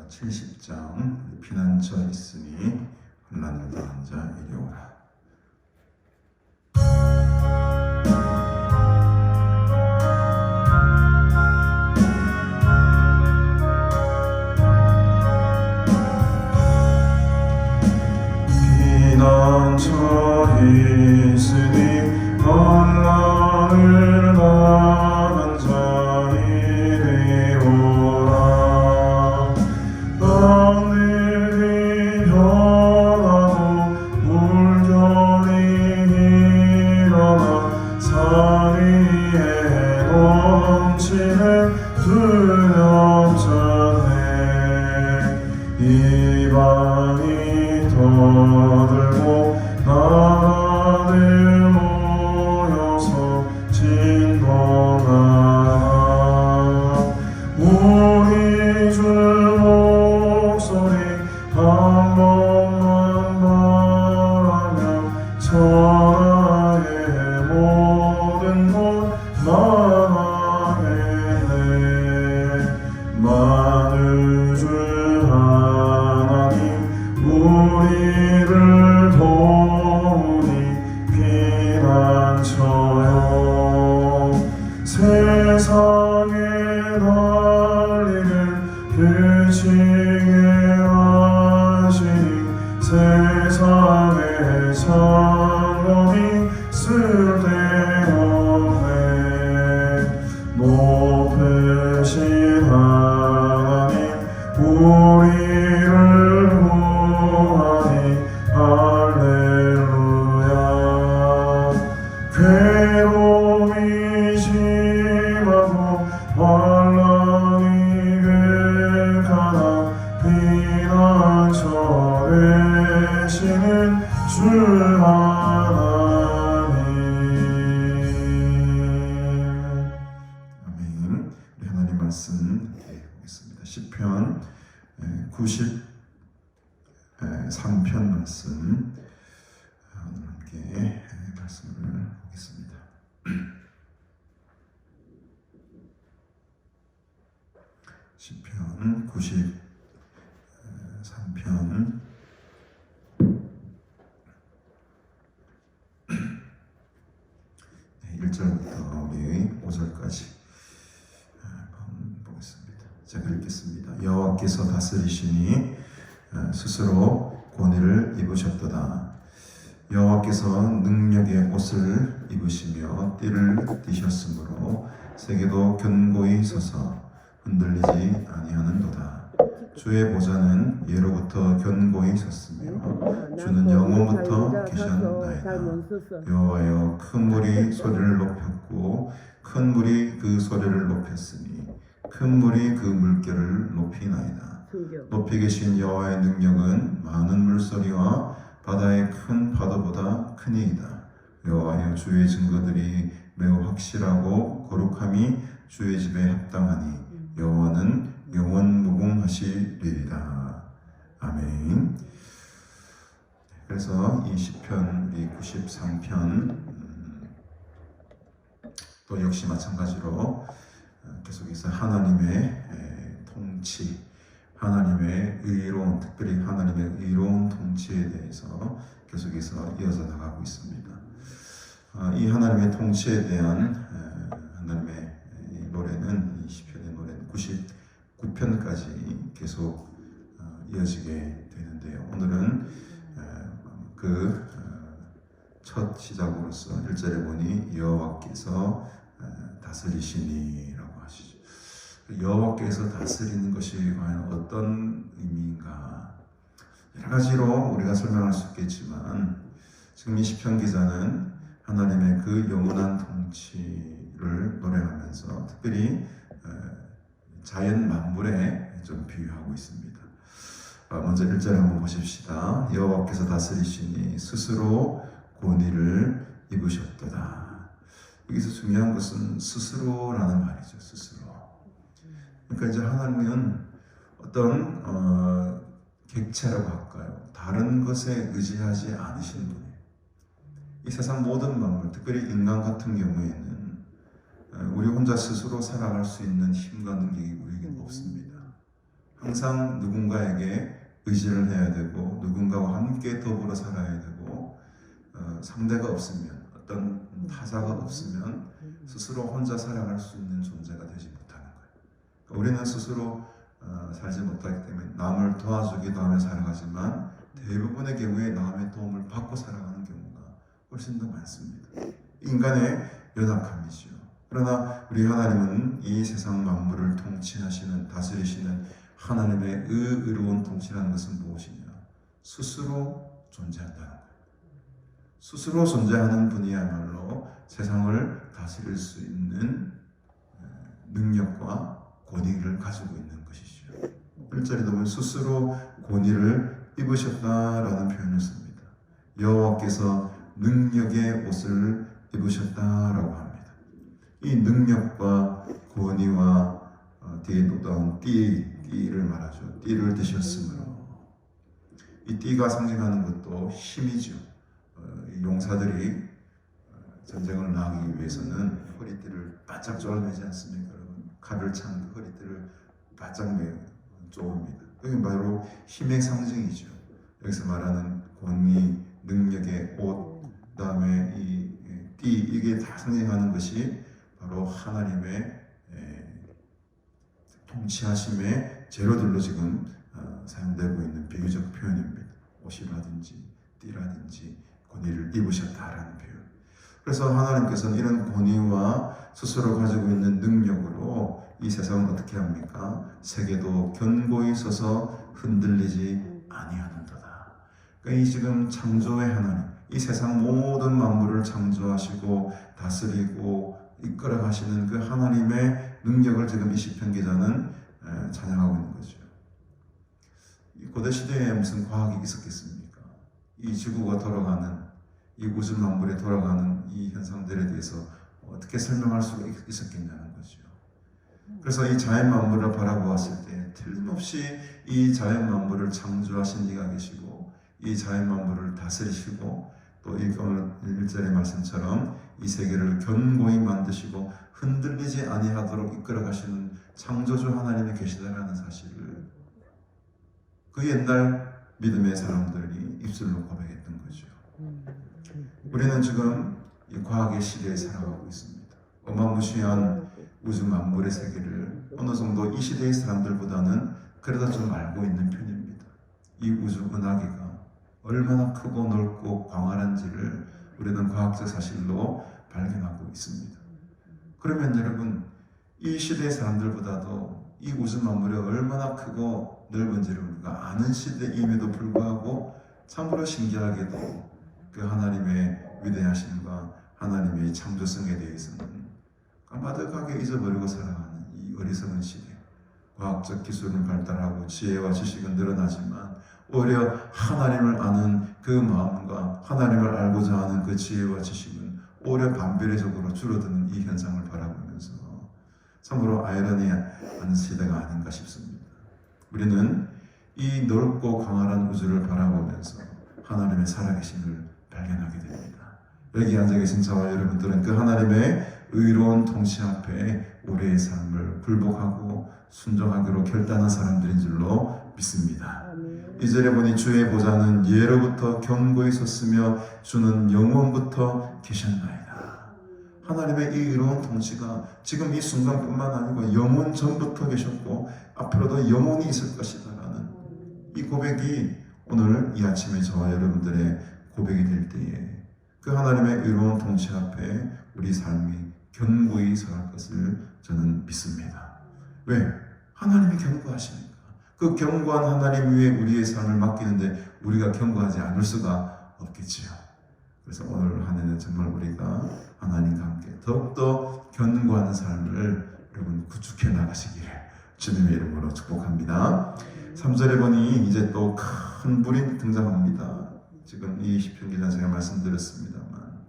70장 피난처 있으니 혼란을 당한 자 이리 오라. 피난처 있으니 혼란을 당한 자 이리 오라. 땅들이 변하고 물결이 일어나 산 위에 넘치네 두렵잖네. 이방이 떠들고 나라들 모여서 진동하라. 우리 주 목소리 한 번만 말하며 천하의 모든 곳 망하겠네. 만우주 하나님 우리를 도우니 피난처요. 세상에 달리는 규칙에 하시니 세상의 장엄이 쓸데없네. 높으신 하나님 우리를 구하니 할렐루야. 괴로움이 심하고 환난이 객하나 피난처 되시는 주 하나님. 아멘. 우리 하나님 말씀 보겠습니다. 시편 93편 말씀 오늘 함께 말씀을 보겠습니다. 시편 93편 1절부터 우리 5절까지 한번 보겠습니다. 제가 읽겠습니다. 여호와께서 다스리시니 스스로 권위를 입으셨도다. 여호와께서 능력의 옷을 입으시며 띠를 띠셨으므로 세계도 견고히 서서 흔들리지 아니하는도다. 주의 보좌는 예로부터 견고히 섰으며 주는 영원부터 계셨나이다. 여호와여 큰 물이 소리를 높였고 큰 물이 그 소리를 높였으니 큰 물이 그 물결을 높이나이다. 높이 계신 여호와의 능력은 많은 물소리와 바다의 큰 파도보다 크니이다. 여호와여 주의 증거들이 매우 확실하고 거룩함이 주의 집에 합당하니 여호와는 영원 무궁하시리이다. 아멘. 그래서 이 시편 우리 93편 또 역시 마찬가지로 계속해서 하나님의 통치, 하나님의 의로운, 특별히 하나님의 의로운 통치에 대해서 계속해서 이어져 나가고 있습니다. 이 하나님의 통치에 대한 하나님의 노래는, 이 시편의 노래는 99편까지 계속 이어지게 되는데요. 오늘은 그 첫 시작으로서 1절에 보니 여호와께서 다스리시니라고 하시죠. 여호와께서 다스리는 것이 과연 어떤 의미인가? 여러 가지로 우리가 설명할 수 있겠지만 지금 이 시편 기자는 하나님의 그 영원한 통치를 노래하면서 특별히 자연 만물에 좀 비유하고 있습니다. 먼저 1절 한번 보십시다. 여호와께서 다스리시니 스스로 권위를 입으셨도다. 여기서 중요한 것은 스스로라는 말이죠. 스스로. 그러니까 이제 하나님은 어떤 객체라고 할까요? 다른 것에 의지하지 않으신 분이에요. 이 세상 모든 만물, 특별히 인간 같은 경우에는 우리 혼자 스스로 살아갈 수 있는 힘과 능력이 우리에게는 없습니다. 항상 누군가에게 의지를 해야 되고 누군가와 함께 더불어 살아야 되고 상대가 없으면 어떤 타자가 없으면 스스로 혼자 살아갈 수 있는 존재가 되지 못하는 거예요. 그러니까 우리는 스스로 살지 못하기 때문에 남을 도와주기도 하며 살아가지만 대부분의 경우에 남의 도움을 받고 살아가는 경우가 훨씬 더 많습니다. 인간의 연약함이죠. 그러나 우리 하나님은 이 세상 만물을 통치하시는 다스리시는 하나님의 의로운 통치라는 것은 무엇이냐? 스스로 존재한다는 거예요. 스스로 존재하는 분이야말로 세상을 다스릴 수 있는 능력과 권위를 가지고 있는 것이죠. 1절에 보면 스스로 권위를 입으셨다라는 표현을 씁니다. 여호와께서 능력의 옷을 입으셨다라고 합니다. 이 능력과 권위와 뒤에 또 띠를 말하죠. 띠를 드셨으므로 이 띠가 상징하는 것도 힘이죠. 용사들이 전쟁을 나가기 위해서는 허리띠를 바짝 조아매지 않습니까? 여러분 칼을 찬 허리띠를 바짝 조입니다. 여기 바로 힘의 상징이죠. 여기서 말하는 권위, 능력의 옷, 그다음에 이 띠, 이게 다 상징하는 것이 바로 하나님의 통치하심의 재료들로 지금 사용되고 있는 비유적 표현입니다. 옷이라든지 띠라든지 권위를 입으셨다라는 표현. 그래서 하나님께서는 이런 권위와 스스로 가지고 있는 능력으로 이 세상은 어떻게 합니까? 세계도 견고히 서서 흔들리지 아니하는도다. 그러니까 이 지금 창조의 하나님, 이 세상 모든 만물을 창조하시고 다스리고 이끌어 가시는 그 하나님의 능력을 지금 이 시편 기자는 찬양하고 있는 거죠. 이 고대 시대에 무슨 과학이 있었겠습니까? 이 지구가 돌아가는, 이 우주 만물에 돌아가는 이 현상들에 대해서 어떻게 설명할 수가 있었겠냐는 거죠. 그래서 이 자연 만물을 바라보았을 때 틀림없이 이 자연 만물을 창조하신 이가 계시고 이 자연 만물을 다스리시고 또 이 오늘 1절의 말씀처럼 이 세계를 견고히 만드시고 흔들리지 아니하도록 이끌어 가시는 창조주 하나님이 계시다라는 사실을 그 옛날 믿음의 사람들이 입술로 고백했던 거죠. 우리는 지금 이 과학의 시대에 살아가고 있습니다. 어마무시한 우주 만물의 세계를 어느 정도 이 시대의 사람들보다는 그래도 좀 알고 있는 편입니다. 이 우주 은하계가 얼마나 크고 넓고 광활한지를 우리는 과학적 사실로 발견하고 있습니다. 그러면 여러분, 이 시대의 사람들보다도 이 우주 만물이 얼마나 크고 넓은지를 우리가 아는 시대임에도 불구하고 참으로 신기하게도 그 하나님의 위대하심과 하나님의 창조성에 대해서는 까마득하게 잊어버리고 살아가는 이 어리석은 시대. 과학적 기술은 발달하고 지혜와 지식은 늘어나지만 오히려 하나님을 아는 그 마음과 하나님을 알고자 하는 그 지혜와 지식은 오히려 반비례적으로 줄어드는 이 현상을 바라보면서 참으로 아이러니한 시대가 아닌가 싶습니다. 우리는 이 넓고 광활한 우주를 바라보면서 하나님의 살아계심을 발견하게 됩니다. 여기 앉아 계신 저와 여러분들은 그 하나님의 의로운 통치 앞에 우리의 삶을 굴복하고 순종하기로 결단한 사람들인 줄로 믿습니다. 2절에 보니 주의 보좌는 예로부터 견고히 섰으며 주는 영원부터 계셨나이다. 하나님의 이 의로운 통치가 지금 이 순간뿐만 아니고 영원 전부터 계셨고 앞으로도 영원히 있을 것이다라는 이 고백이 오늘 이 아침에 저와 여러분들의 고백이 될 때에 그 하나님의 의로운 통치 앞에 우리 삶이 견고히 서갈 것을 저는 믿습니다. 왜? 하나님이 견고하시니까. 그 견고한 하나님 위에 우리의 삶을 맡기는데 우리가 견고하지 않을 수가 없겠지요. 그래서 오늘 한 해는 정말 우리가 하나님과 함께 더욱더 견고한 삶을 여러분 구축해 나가시기를 주님의 이름으로 축복합니다. 3절에 보니 이제 또 큰 불이 등장합니다. 지금 이 시편 기자 제가 말씀드렸습니다만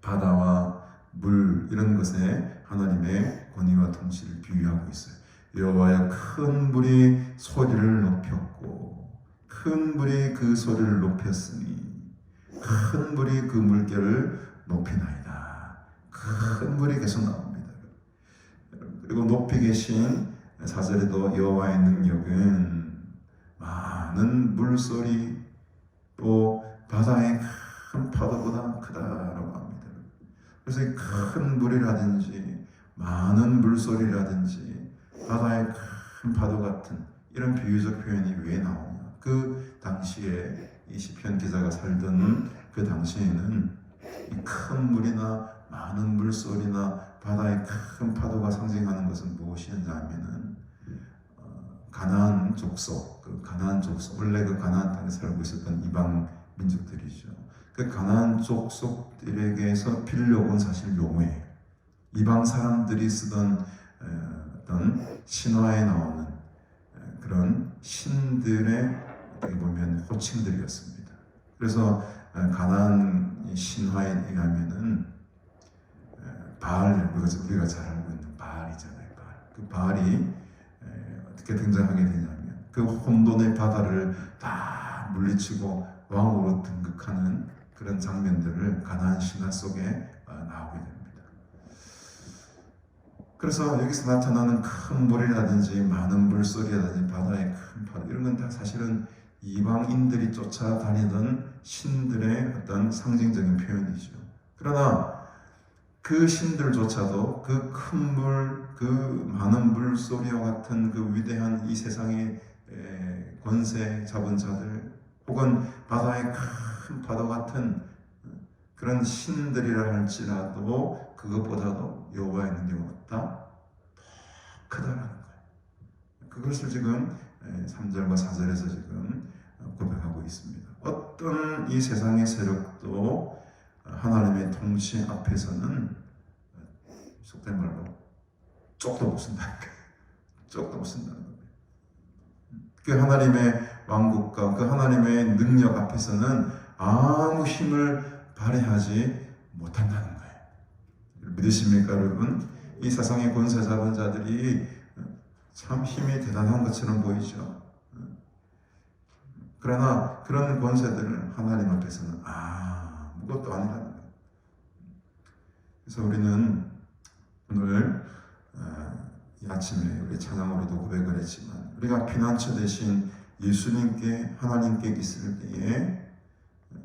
바다와 물 이런 것에 하나님의 권위와 통치를 비유하고 있어요. 여호와의 큰 불이 소리를 높였고 큰 불이 그 소리를 높였으니 큰 불이 그 물결을 높이나이다. 큰 불이 계속 나옵니다. 그리고 높이 계신 4절에도 여호와의 능력은 많은 물소리 또 바다의 큰 파도보다 크다라고 합니다. 그래서 이 큰 물이라든지 많은 물소리라든지 바다의 큰 파도 같은 이런 비유적 표현이 왜 나오냐? 그 당시에 이 시편 기자가 살던 그 당시에는 이 큰 물이나 많은 물소리나 바다의 큰 파도가 상징하는 것은 무엇이었냐 하면은 가나안 족속, 원래 그 가나안 땅에 살고 있었던 이방 민족들이죠. 그 가나안 족속들에게서 빌려온 사실 용어예요. 이방 사람들이 쓰던 어떤 신화에 나오는 그런 신들의 어떻게 보면 호칭들이었습니다. 그래서 가나안 신화에 의하면은 바알, 우리가 잘 알고 있는 바알이잖아요. 바알. 그 바알이 어떻게 등장하게 되냐면 그 혼돈의 바다를 다 물리치고 왕으로 등극하는 그런 장면들을 가나안 신화 속에 나오게 됩니다. 그래서 여기서 나타나는 큰 물이라든지 많은 물소리라든지 바다의 큰 파도 이런 건 다 사실은 이방인들이 쫓아다니던 신들의 어떤 상징적인 표현이죠. 그러나 그 신들조차도 그 큰 물, 그 많은 물소리와 같은 그 위대한 이 세상의 권세 잡은 자들 혹은 바다의 큰 파도 같은 그런 신들이라 할지라도 그것보다도 여호와의 능력은 없다? 더 크다라는 거예요. 그것을 지금 3절과 4절에서 지금 고백하고 있습니다. 어떤 이 세상의 세력도 하나님의 통치 앞에서는 속된 말로 쪽도 못 쓴다는 거예요. 쪽도 못 쓴다는 거예요. 그 하나님의 왕국과 그 하나님의 능력 앞에서는 아무 힘을 발휘하지 못한다는 거예요. 믿으십니까 여러분? 이 세상의 권세 잡은 자들이 참 힘이 대단한 것처럼 보이죠. 그러나 그런 권세들은 하나님 앞에서는 아무것도 아니라는 거예요. 그래서 우리는 오늘 이 아침에 우리 찬양으로도 고백을 했지만 우리가 피난처 대신 예수님께 하나님께 있을 때에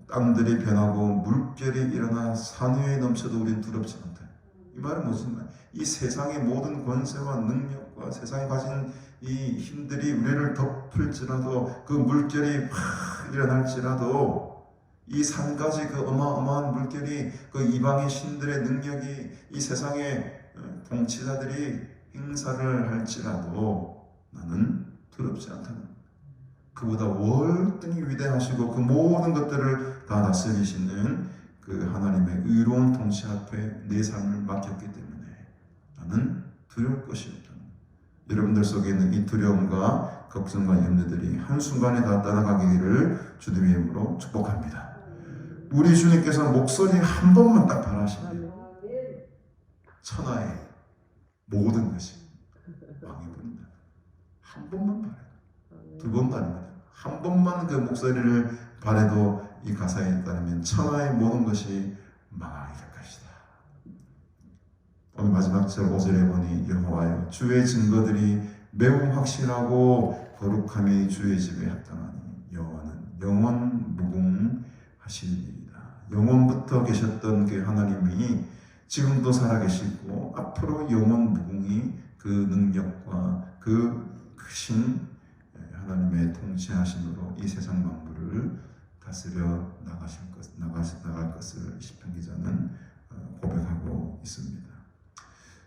땅들이 변하고 물결이 일어나 산 위에 넘쳐도 우리는 두렵지 않다. 이 말은 무슨 말? 이 세상의 모든 권세와 능력과 세상에 가진 이 힘들이 우리를 덮을지라도 그 물결이 팍 일어날지라도 이 산까지 그 어마어마한 물결이 그 이방의 신들의 능력이 이 세상의 통치자들이 행사를 할지라도 나는 두렵지 않다는 거예요. 그보다 월등히 위대하시고 그 모든 것들을 다 다스리시는 그 하나님의 의로운 통치 앞에 내 삶을 맡겼기 때문에 나는 두려울 것이 없다. 여러분들 속에 있는 이 두려움과 걱정과 염려들이 한순간에 다 떠나가기를 주님의 이름으로 축복합니다. 우리 주님께서 목소리 한 번만 딱 발하시면 천하의 모든 것이 망해 버린다. 한 번만 발해요. 두 번도 아닙니다. 한 번만 그 목소리를 발해도 이 가사에 따르면 천하의 모든 것이 망하게 될 것이다. 오늘 마지막 절 5절에 보니 여호와여 주의 증거들이 매우 확실하고 거룩함이 주의 집에 합당하니 여호와는 영원 무궁하시리이다. 영원부터 계셨던 그 하나님이 지금도 살아계시고 앞으로 영원 무궁히 그 능력과 그 크신 하나님의 통치하심으로 이 세상 만물을 다스려 나갈 것을 시편 기자는 고백하고 있습니다.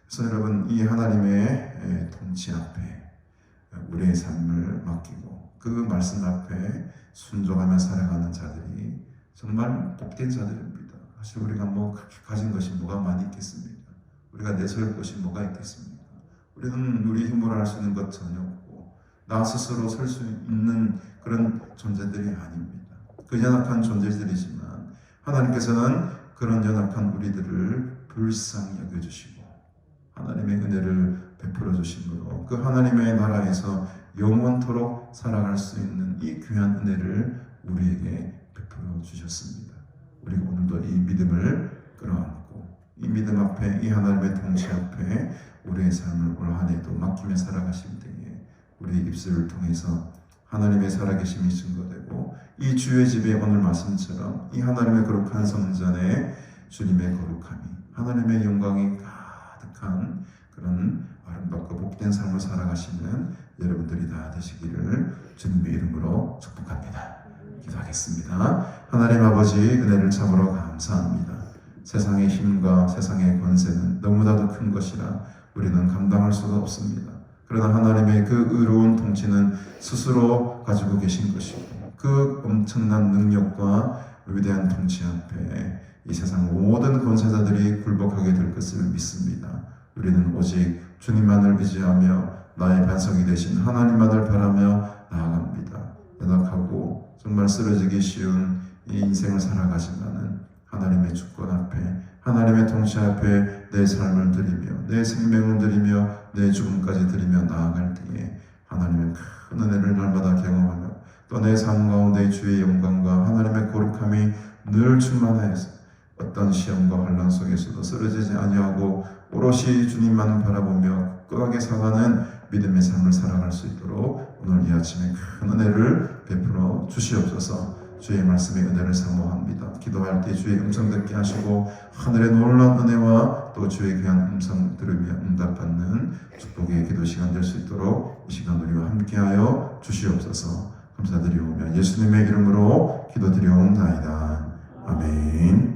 그래서 여러분 이 하나님의 통치 앞에 우리의 삶을 맡기고 그 말씀 앞에 순종하며 살아가는 자들이 정말 복된 자들입니다. 사실 우리가 그렇게 가진 것이 뭐가 많이 있겠습니까? 우리가 내세울 것이 뭐가 있겠습니까? 우리는 우리 힘으로 할 수 있는 것 전혀 없고 나 스스로 설 수 있는 그런 존재들이 아닙니다. 그 연약한 존재들이지만 하나님께서는 그런 연약한 우리들을 불쌍히 여겨주시고 하나님의 은혜를 베풀어 주심으로 그 하나님의 나라에서 영원토록 살아갈 수 있는 이 귀한 은혜를 우리에게 베풀어 주셨습니다. 우리가 오늘도 이 믿음을 끌어안고 이 믿음 앞에, 이 하나님의 통치 앞에 우리의 삶을 올 한 해도 맡기며 살아가실 때에 우리 입술을 통해서 하나님의 살아계심이 증거되고, 이 주의 집에 오늘 말씀처럼 이 하나님의 거룩한 성전에 주님의 거룩함이, 하나님의 영광이 가득한 그런 아름답고 복된 삶을 살아가시는 여러분들이 다 되시기를 주님의 이름으로 축복합니다. 기도하겠습니다. 하나님 아버지, 은혜를 참으로 감사합니다. 세상의 힘과 세상의 권세는 너무나도 큰 것이라 우리는 감당할 수가 없습니다. 그러나 하나님의 그 의로운 통치는 스스로 가지고 계신 것이고, 그 엄청난 능력과 위대한 통치 앞에 이 세상 모든 권세자들이 굴복하게 될 것을 믿습니다. 우리는 오직 주님만을 의지하며 나의 반석이 되신 하나님만을 바라며 나아갑니다. 연약하고 정말 쓰러지기 쉬운 이 인생을 살아가지만은 하나님의 주권 앞에, 하나님의 통치 앞에 내 삶을 드리며, 내 생명을 드리며, 내 죽음까지 드리며 나아갈 때에 하나님의 큰 은혜를 날마다 경험하며, 또 내 삶 가운데 주의 영광과 하나님의 거룩함이 늘 충만하여서 어떤 시험과 환난 속에서도 쓰러지지 아니하고 오롯이 주님만 바라보며 굳건하게 살아가는 믿음의 삶을 살아갈 수 있도록 오늘 이 아침에 큰 은혜를 베풀어 주시옵소서. 주의 말씀의 은혜를 사모합니다. 기도할 때 주의 음성 듣게 하시고, 하늘의 놀라운 은혜와 또 주의 귀한 음성 들으며 응답받는 축복의 기도 시간 될 수 있도록 이 시간 우리와 함께하여 주시옵소서. 감사드리오며 예수님의 이름으로 기도드리옵나이다. 아멘.